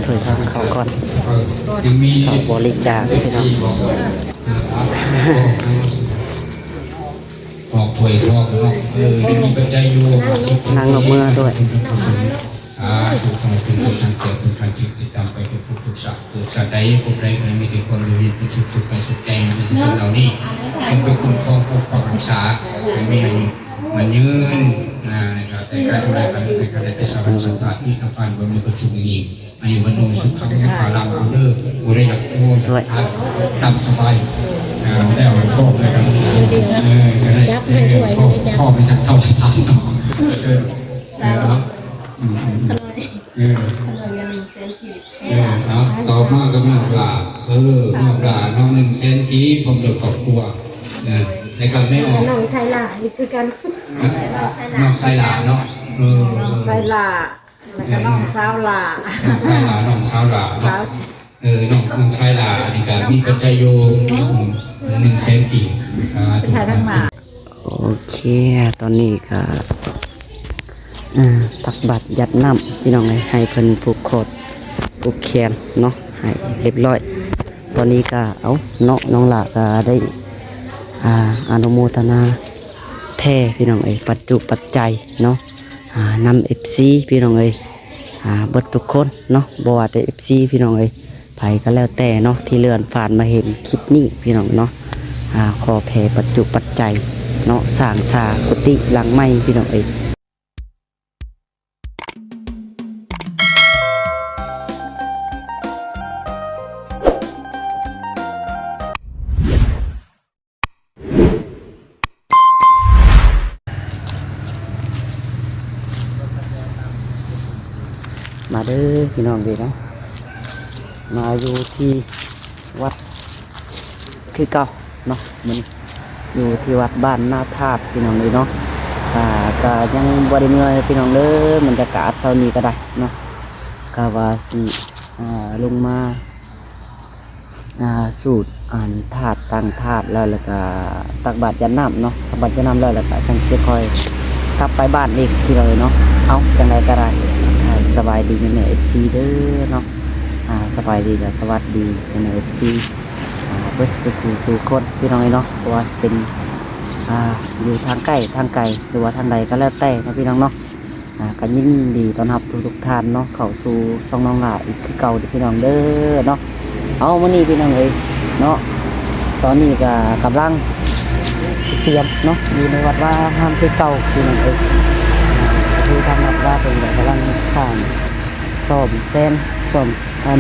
ถอยทางเขาก่อนยังมีเขาบริจาคพี่น้องออกถวยทองเนาะยังมีปัจจัยอยู่นั่งลงมือด้วยถูกทางเป็นทางเจ็บทางจิตติดตามไปเป็นทุกสัตว์เกิดสัตว์ใดพบใดก็มีแต่คนรู้ที่สุขไปสุดใจในส่วนเหล่านี้จึงเป็นคุณครองปกปักรักษาไม่มีอะไรมันยืนนะครับแต่การทำลายการเป็นการใช้เป็นสารสัมผัสที่ทำการบนมีคนสุขอีกอันนี้วันโนสุขังสุขาลังเอาเลิกบุรีรักโมจักทัดตามสบายไม่ได้เอาข้อเลยครับยับให้ด้วยข้อไม่จักเท่าทางต่อแล้วเนาะต่อมาก็มีปลามีปลาน้องหนึ่งเซนทีผมเดือดขอบครัวในการไม่ออกน้องชายหล่านี่คือกันน้องชายหลาเนาะชายหล่าแล้วก็น้องสาวหล่าน้องชายหลาน้องสาวหลาน้องชายหลาอันนี้ก็มีปัจจัยโย1 เซนทีสาธุโอเคตอนนี้ก็ตักบัตรยัดน้ำพี่น้องให้เพิ่นผูกโคดผูกแขนเนาะให้เรียบร้อยตอนนี้ก็เอาเนาะน้องหลาก็ได้อนุโมทนาแท้พี่น้องปัจจุปัจจัยเนาะนำ FC พี่น้องเบิดทุกคนเนาะบ่ว่าแต่ FC พี่น้องไผก็แล้วแต่เนาะที่เลื่อนผ่านมาเห็นคลิปนี้พี่น้องเนาะขอแผ่ปัจจุปัจจัยเนาะสร้างสากุฏิหลังใหม่พี่น้องมาเด้อพี่น้องดีนะมาอยู่ที่วัดคือเก่าเนาะมันอยู่ที่วัดบ้านนาธาตุพี่น้องเลยเนาะก็ยังบริเมื่อยพี่น้องเลยมันจะกาดเช้านี้ก็ได้เนาะกาวาสีลงมาสูตรธาตุตั้งธาตุแล้วก็ตักบาตรยันน้ำเนาะตักบาตรยันน้ำแล้วก็จังเสียคอยกลับไปบ้านอีกพี่น้องเลยเนาะเอาจังไรก็ได้สบายดีในFCเด้อเนาะสบายดีและสวัสดีในFCเพื่อจะสู่คนพี่น้องเนาะว่าจะเป็นอยู่ทางใกล้ทางไกลหรือว่าทางใดก็แล้วแต่นะพี่น้องเนาะกันยินดีต้อนรับทุกท่านเนาะเข้าสู่ช่องน้องหลาอีกคือเก่าพี่น้องเด้อเนาะเอามื้อนี้พี่น้องเนาะตอนนี้ก็กำลังเตรียมเนาะอยู่ในวัดว่าห้ามคือเก่าพี่น้องคือทางวัดว่าเป็นกำลังข้างซ่อมแซมซ่อม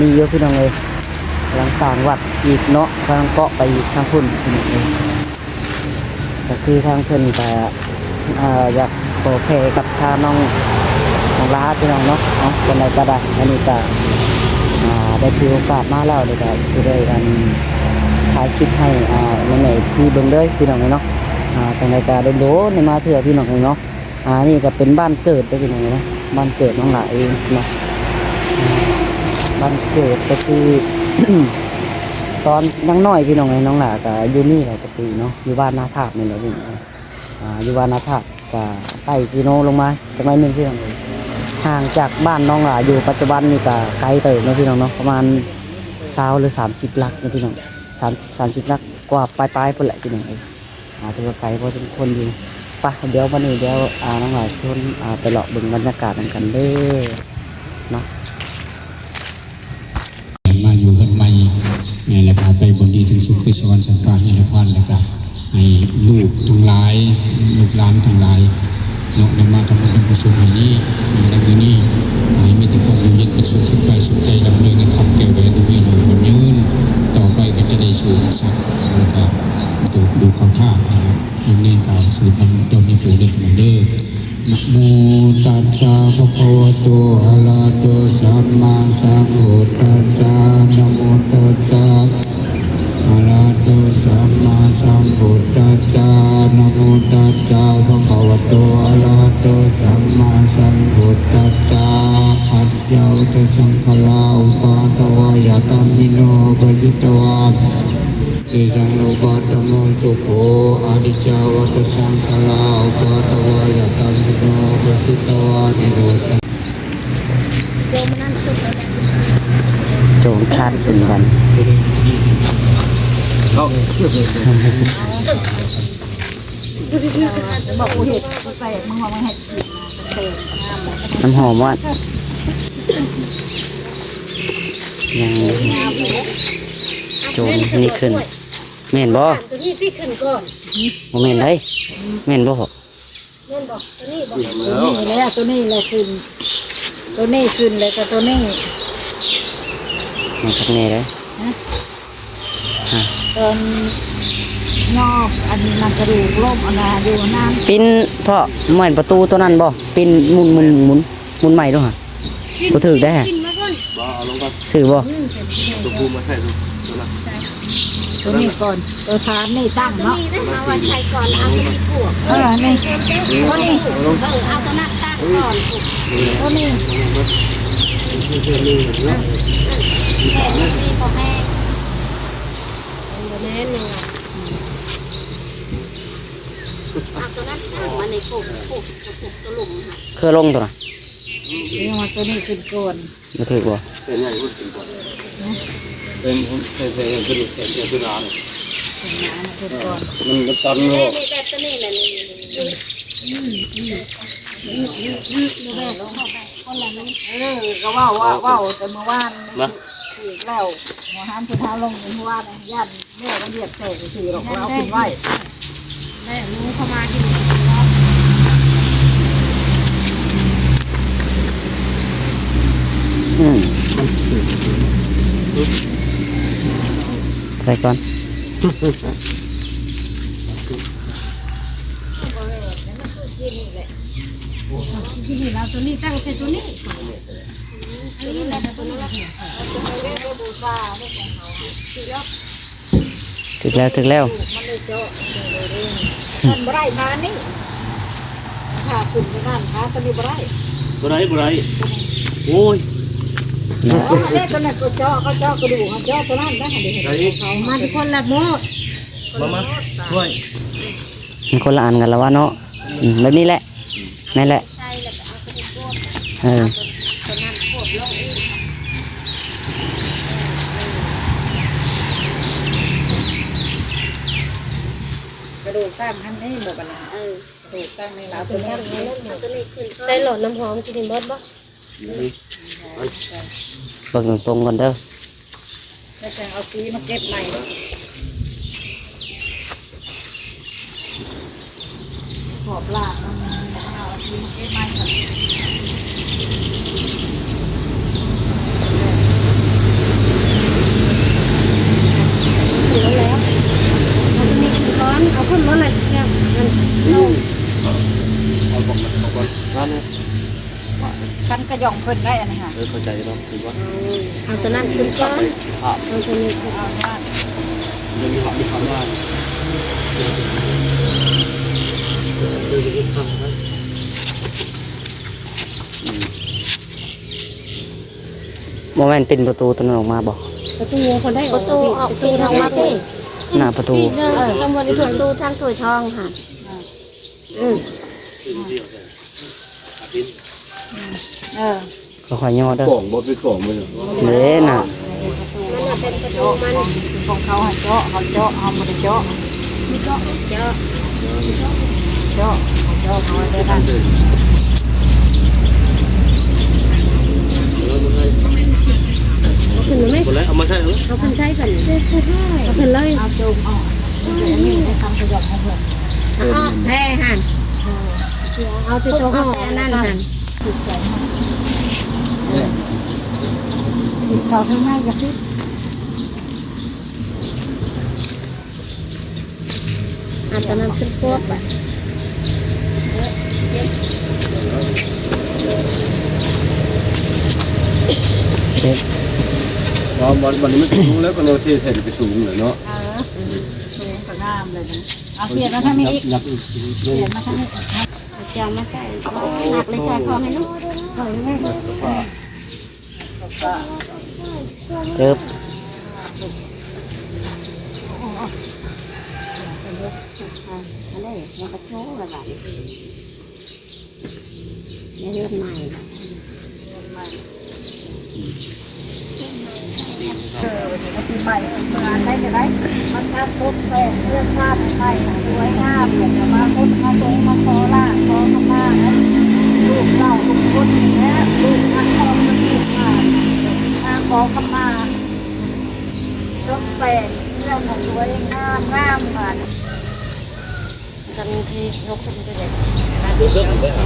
นี่เยอะพี่น้องกำลังสร้างวัดอีกเนาะกำลังเกาะไปอีกทางพุ่นพี่น้องก็คือทางเพิ่นแต่อยากขอแผ่กับทางน้องลาพี่น้องเนาะเป็นอะไรก็ได้อันนี้ก็ได้ถือโอกาสมาแล้วเดี๋ยวก็สิได้ถ่ายคลิปให้ในซีเบิ่งเลยพี่น้องเนาะจังไดก็โดนในมาเถื่อพี่น้องเนาะนี่ก็เป็นบ้านเกิดได้พี่น้องเนาะบ้านเกิดน้องหลาเองเนาะบ้านเกิดก็คือ ตอนยังน้อยพี่น้องน้องหลาก็อยู่นี่แหละปกติเนาะอยู่บ้านนาธาตุนี่แหละพี่อยู่บ้านนาธาตุก็ใต้กิโลลงมาจากนั้นนึงพี่น้องห่างจากบ้านน้องหลาอยู่ปัจจุบันนี่ก็ไกลเติบนะพี่น้องเนาะประมาณ20 หรือ 30 ลักนะพี่น้อง30 ลักกว่าปลายๆพอแหละพี่น้องถือว่าไกลพอสมควรอยู่ป่ะเดี๋ยววันนี้เดี๋ยวน้องหลาชวนไปเลาะบึงบรรยากาศกันเด้อเนาะมาอยู่กันใหม่แล้วก็ไปบนดีถึงสุขคือสวรรค์สันตินิพพานแล้วก็ให้ลูกทั้งหลายลูกหลานทั้งหลายเนาะได้มาทำบุญเป็นกุศลอย่างนี้ในวันนี้ให้มีแต่ความอยู่เย็นเป็นสุขสุขกายสุขใจดำเนินกันขับเกี่ยวไปดูวิถีมันยืนต่อไปก็จะได้สู่สักแล้วก็ดูข้าวท่านะครับยังเน้นการสู่พันธุ์ต้นนี้ปลูกได้ขนาดเด้อนะโมตัสสะภะคะวะโตอะระหะโตสัมมาสัมพุทธัสสะนะโมตัสสะอะระหะโตสัมมาสัมพุทธัสสะนะโมตัสสะภะคะวะโตอะระหะโตสัมมาสัมพุทธัสสะอัจเจ้าจะสังฆลาอุปาทวายาตามิโนปจิตวาเอสังโลปัตโมสุโขอนิจจาวัตสังฆลาอุปาทวายาตามิโนปจิตวานิโรธ โยมนั่นสุดแล้ว โจมคานขึ้นกัน บอกกูเห็ดใส่มึงเอามาให้เติมน้ำ น้ำหอมว่ายังโจมนี่ขึ้นแม่นบ่ ตัวนี้พี่ขึ้นก่อน บ่แม่นได้แม่นบ่ เล่นบอกตัวนี้บอก ตัวนี้เลยตัวนี้เลยขึ้นตัวนี้ขึ้นเลยแต่ตัวนี้ มันทักแน่เลยฮะ ตอนนอกอันนี้มันกระดูกล่มอันนั้นอยู่นั่น ปิ้นเพราะเหมือนประตูตัวนั้นบ่ปิ้นหมุนใหม่ด้วยฮะบ่ถือได้ฮะ กินมาก่อน ถือบ่ ตัวนี้ก่อนตัวทานนี่ตั้ง ตัว เนาะ นี้นะเอาไว้ใส่ก่อนเอาตัวนี้ขวบ นี่ตัวนี้ เอาตัวนั้นตั้งก่อน ตัวนี้ แม่นี่พอแม่แม่หนึ่งเอาตัวนั้นตั้งมาในขวบตัวหลุมค่ะ เคยลงตัวน่ะ นี่มาตัวนี้ขึ้นก่อน บ่ถือบ่ เป็นไงพูดถึงก่อนเป็นกระดูกเป็นตัวนาเนี่ย ขึ้นก่อน มันตัน แม่ เลย นี่แบบตัวนี้แหละนี่แม่ลงเข้าไปคนละนี้ ก็ว่าแต่เมื่อวานอีกแล้วหัวห้ามคือเท้าลงเมื่อวานญาติแม่ก็เรียกแต่สื่อหรอกเราขึ้นไหว แม่รู้เข้ามาที่ ใส่ก่อน ที่นี่เราตัวนี้ตั้งใช้ตัวนี้อันนี้แหละตัวนี้แหละ ถึกแล้ว มันเลยเจาะมันบ่ได้มานี่ถ้าขึ้นไปนั่นขาตัวนี้บ่ได้ บ่ไรโอ้ย นะ เอามาเล่นตัวนั้นก็เจาะกระดูกเจาะตัวนั้นได้ค่ะเดี๋ยวเขา มันคนละโมด มาช่วย มันคนละอันกันแล้วว่าเนาะแบบนี้แหละนั่นแหละ ใช่แล้วเอาตัวนี้โคตร เออ ตัวนั้นโคตรลงอีก กระดูกตั้งหันนี่หมดกันนะ เออก ระดูกตั้งในหลา เอา ตั ตัว ว นี้ นี้เอาตัวนี้ขึ้นใส่หลอดน้ำหอมกินเบิดบ่ เบิ่งตรงๆก่อนเด้อ แล้วจะเอาสีมาเก็บใหม่ขอบลากมันเอาสีมาเก็บใหม่ก่อน ถึงแล้วเอาตัวนี้ขึ้นก้อนเอาขึ้นรถเลยแก้วนั่นลง เอาบอกก่อนนั่นเนี่ย กันกระย่องเพิ่นได้อันนี้ค่ะ เข้าใจแล้วถือว่า เอาตัวนั้นขึ้นก้อน ภาพ เอาตัวนี้ขึ้น เอาว่า ยังมีความว่า โมเมนต์ปินประตูตัวนั้นออกมาบ่ ประตูคนได้ประตูออกปีนออกมาพี่ หน้าประตู ตำบลประตูทางถวยทองค่ะอืม ก็ค่อยย่อเด้อก ล่องบดไปกล่องไปเลย เด้น่ะ มันเป็นประตูมัน ของเขาให้เจาะเขาเจาะเอามาได้เจาะ มีเจาะเจาะ เจาะเขาได้นั่น เอาขึ้นไหม หมดแล้วเอามาใช่หรือ เอาขึ้นใช้กันเอาขึ้นเลย เอาจุ่มเอานี่ให้ทำกระย่องให้เพิ่น เอาแพ้หันเอาที่ตัวห้องนั่นหัน ติดใจติดเขาทั้งแม่กับพี่ อันตอนนั้นขึ้นควบอ่ะ เช็ค วันนี้ไม่รู้แล้วก็เราเทใส่ไปสูงเลยเนาะ สูงกับงามเลยนะเอาเสียมาทางนี้อีก ยับอีก เสียมาทางนี้ เจียวมาใส่หนักเลยใส่พอให้ลูกใส่ไหม เจิบ อันนี้ยังกระโชกระบาดเนี่ยเลือดใหม่ ปีใหม่มาได้จะได้มันทำตกแต่งเรื่องชาติไทยสวยงามอย่างจะมาต้นมาตรงมาขอล่าขอขมาลูกเล่าลูกคนและลูกนักทองมันถูกมาขอขมาตกแต่งเรื่องของสวยงามงามเหมือนกันที่ยกขึ้นไปเลยรู้สึกได้ไหม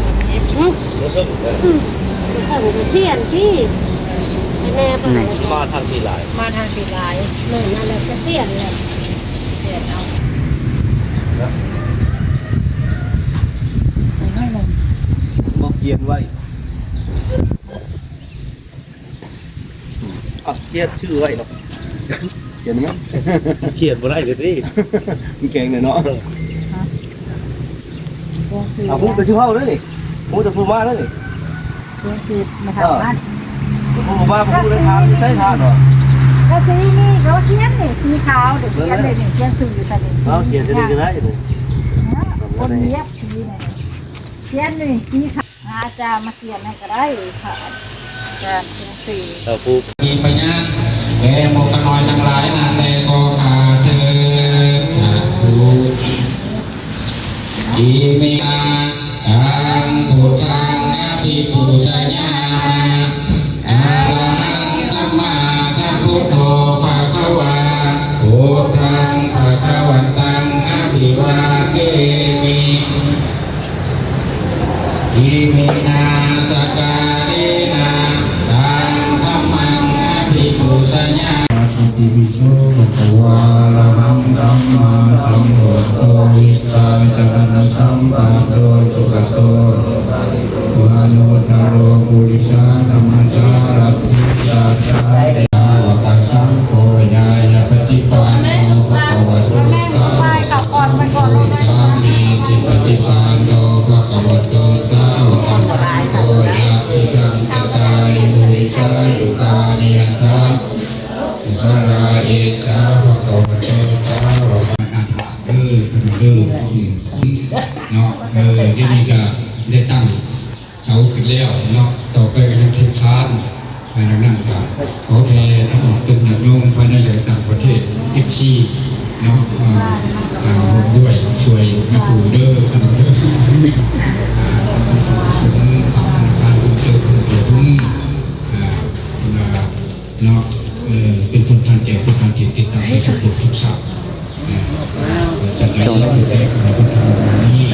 รู้สึกได้เชี่ยนที่แน่ๆมาทางที่หลาย มาทางปีลายหนึ่งนั่นแหละจะเสียนเลยเสียนเอาให้หนึ่ง บอกเขียนไว้เขียนชื่อไว้เนาะเขียนไหมเขียนบ่ได้เลยดิมีเก่งเลยเนาะพูดแต่ชื่อเขาเลยพูดแต่พูดมาเลย เสียสิบมาทำบ้าน พูดมาพูดเลยทางใช้ทางเหรอ ก็สีนี่เขาเขียนนี่สีขาวเดี๋ยวเขียนเลยนี่เขียนสื่อใส่เลย เขียนจะดีกันได้เลย คนเย็บสีนี่เขียนนี่สีขาวอาจารย์มาเขียนให้ก็ได้ค่ะการเป็นสี พูด มีปัญญาแกโมกน้อยทั้งหลายนั่นแลก็ขาเธอสาธุอิเมนาตังพุทธังนาภิปุสัญญาอะระหังสัมมาสัมพุทโธภะคะวาพุทธังภะคะวันตังอะภิวาเทมิอิเมนาสกาเลนะสังฆัมมังอะภิปุสัญญาสุติวิโสภะคะวาอะระหังสัมมาสัมพุทโธวิสาจารณสัมปันโตสุขโตวาโนทาโรปุริสาธรรมจารติสัจจาวัตสังโฆญาณปฏิปันโนภะคะวะโตสาวกสังฆสามีติปฏิปันโนภะคะวะโตสาวกสังฆญาติกังตตานิมุนิสายุกานิยันทะสราเอสาภะคะวะโตสาวกเนาะที่นี่จะได้ตั้งเสาขึ้นแล้วเนาะต่อไปก็ยังเทียบค้านดังนั้นก็ขอแค่ทั้งหมดตึงหนักโยมภายในและต่างประเทศชีเนาะด้วยช่วยแม่ปู่เด้อขนมเด้อสมฝั่งธนาคารเกิดขึ้นเกิดขึ้นเนาะเป็นทุนทางแก่ทุนทางจิตติดตามไปสู่ทุกชาติจงได้อยู่ในพระพุทธธรรมนี้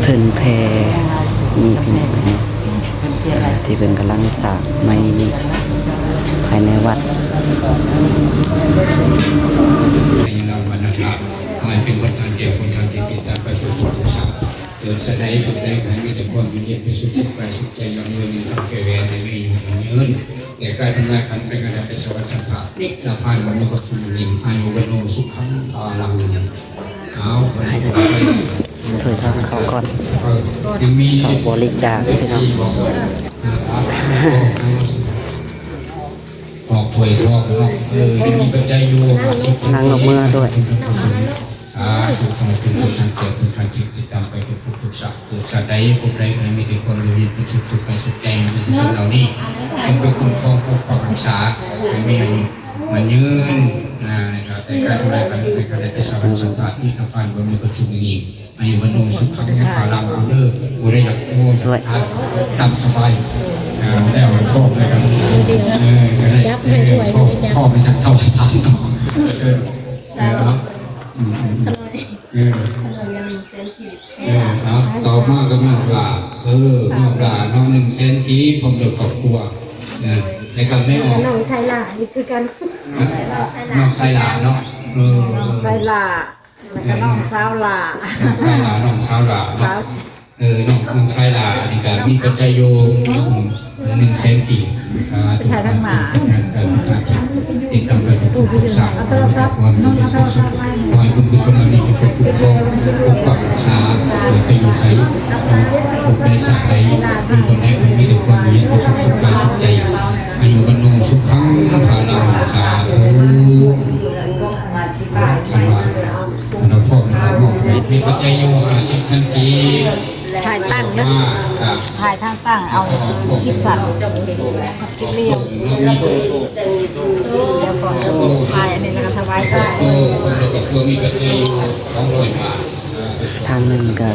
เพิ่นแพนี่พี่น้องที่เป็นกำลังสร้างไม่นี่ภายในวัด มันเป็นคนทางเกี่ยวคนทางจิตติดตามไปสู่ทุกชาติเกิดแสดงฝึกได้ใครมีแต่ความมีเกียรติสุขไปสุขใจยอมเงินทำเกวียนในมีเงินแต่กายทำลายขันไปกระดาษไปสวรรค์สัมผัสจะผ่านวันนี้ก็สุขนิ่งอายุวันโนสุขังตาลังเอาวันนี้ก็ไป ถอยทางเขาก่อน ยังมี เขาบริจาคพี่น้อง ออกถวยทองเนาะยังมีปัจจัยอยู่ นั่งลงมือด้วย ทุกคนเป็นคนทางเกียรติทางจิตติดตามไปทุกชาติเกิดชาติใดพบใดก็มีแต่ความรู้ที่สุขไปสุขใจในสิ่งเหล่านี้จึงเป็นคุณครองปกปักรักษาไม่มีอายุมันยืนนะครับแต่การทำลายการเป็นการได้สร้างสัมผัสที่ทำการบนมีความสุขนี้อายุวันโนสุขังสุขาลังเอาเลิกบุรีรัมย์โง่จะทานตามสบายแล้วครอบเลยครับครอบไปจากเท่าไหร่ทางต่อต่อมาก็นอกลานอกลาน้องหนึ่งเซนที่ผมเดือดครอบครัวในการไม่ออก น้องชายหลานนี่คือกัน น้องชายหลานเนาะใส่ลาแล้วก็น้องสาวลา น้องชายหลานน้องสาวหลานน้องชายหลานนี่ก็มีปัจจัยโย1 แสนกีบชาถูกการติดตามไปทุกๆศาสตร์ความมีความสุขขอให้คุณผู้ชมเหล่านี้จะปกป้องปกปักรักษาไปอยู่ใช้ถูกได้สักใดมีคนใดคนมีแต่ความมีความสุขกายสุขใจอายุวันโนสุขังภาลังสาธุ มีปัจจัยโย50 นาที ถ่ายตั้งนะ ครับ ถ่ายทางตั้งเอาคลิปสั่นคลิปเรียวเดี๋ยวก่อนถ่ายอันนี้แล้วก็ถวายได้ โอ้แล้วก็ตัวมีปัจจัยโย200 บาท ทางหนึงก็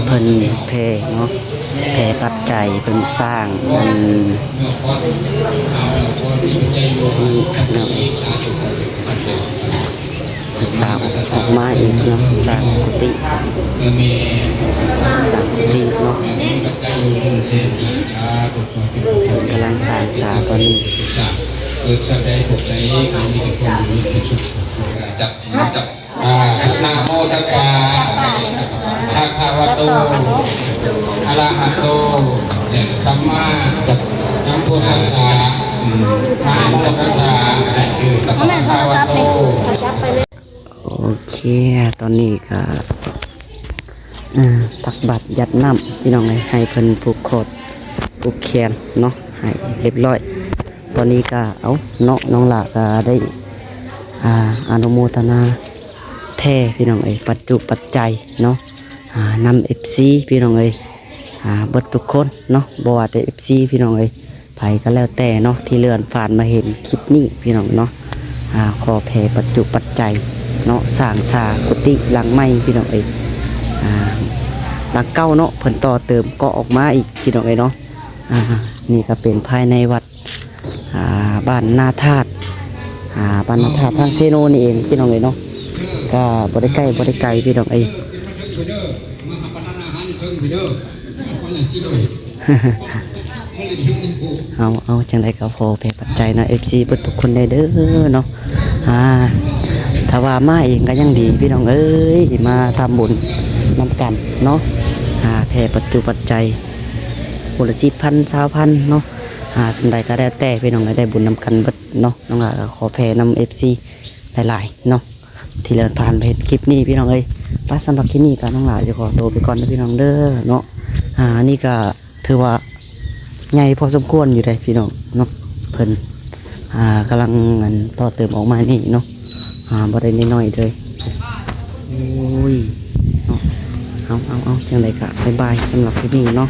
เพิ่นแผ่เนาะแผ่ปัจจัยเพิ่นสร้างมัน มีปัจจัยโย50 นาทีสาธุปัจจัย สร้างออกมาอีกเนาะสร้างกุฏิ มี สร้างกุฏิเนาะ ปัจจัยโย1เศรษฐีสาธุ เพิ่นกำลังสร้างศาลตอนนี้ เกิดสัตว์ใดถูกใจมีแต่ความมีความสุขจับนะโมตัสสะภะคะวะโตอะระหะโตสัมมาสัมพุทธัสสะนะโมตัสสะภะคะวะโต โอเคตอนนี้ก็ตักบัตรยัดน้ำพี่น้องให้เพิ่นผูกโคดผูกแขนเนาะให้เรียบร้อยตอนนี้ก็เอาเนาะน้องหลาก็ได้อนุโมทนาแท้พี่น้องปัจจุปัจจัยเนาะนำ FC พี่น้องเบิดทุกคนเนาะบ่ว่าแต่ FC พี่น้องไผก็แล้วแต่เนาะที่เลื่อนผ่านมาเห็นคลิปนี้พี่น้องเนาะขอแผ่ปัจจุปัจจัยเนาะสร้างศาลกุฏิหลังใหม่พี่น้องหลังเก่าเนาะเพิ่นต่อเติมก็ออกมาอีกพี่น้องเนาะนี่ก็เป็นภายในวัดบ้านนาธาตุบ้านนาธาตุทางเซโนนี่เองพี่น้องเนาะก็บ่ได้ใกล้พี่น้องเอาจังไดก็พอแผ่ปัจจัยนะ FC เบิดทุกคนได้เด้อเนาะถ้าว่ามาเองก็ยังดีพี่น้องเอ้ยมาทำบุญนำกันเนาะแผ่ปัจจุปัจจัยคนละ10,000 20,000เนาะสิ่งใดก็ได้แต่พี่น้องได้บุญนำกันเบิดเนาะน้องหลาก็ขอแผ่นำ FC หลายๆเนาะที่เลื่อนผ่านไปเห็นคลิปนี้พี่น้องเอ้ยป้าสำหรับคลิปนี้ก็น้องหลาจะขอตัวไปก่อนนะพี่น้องเด้อเนาะนี่ก็ถือว่าใหญ่พอสมควรอยู่เลยพี่น้องเนาะเพิ่นกำลังต่อเติมออกมานี่เนาะบ่ได้น้อยๆเลยโอ้ยเนาะเอาจังไดก็บ๊ายบายสำหรับคลิปนี้เนาะ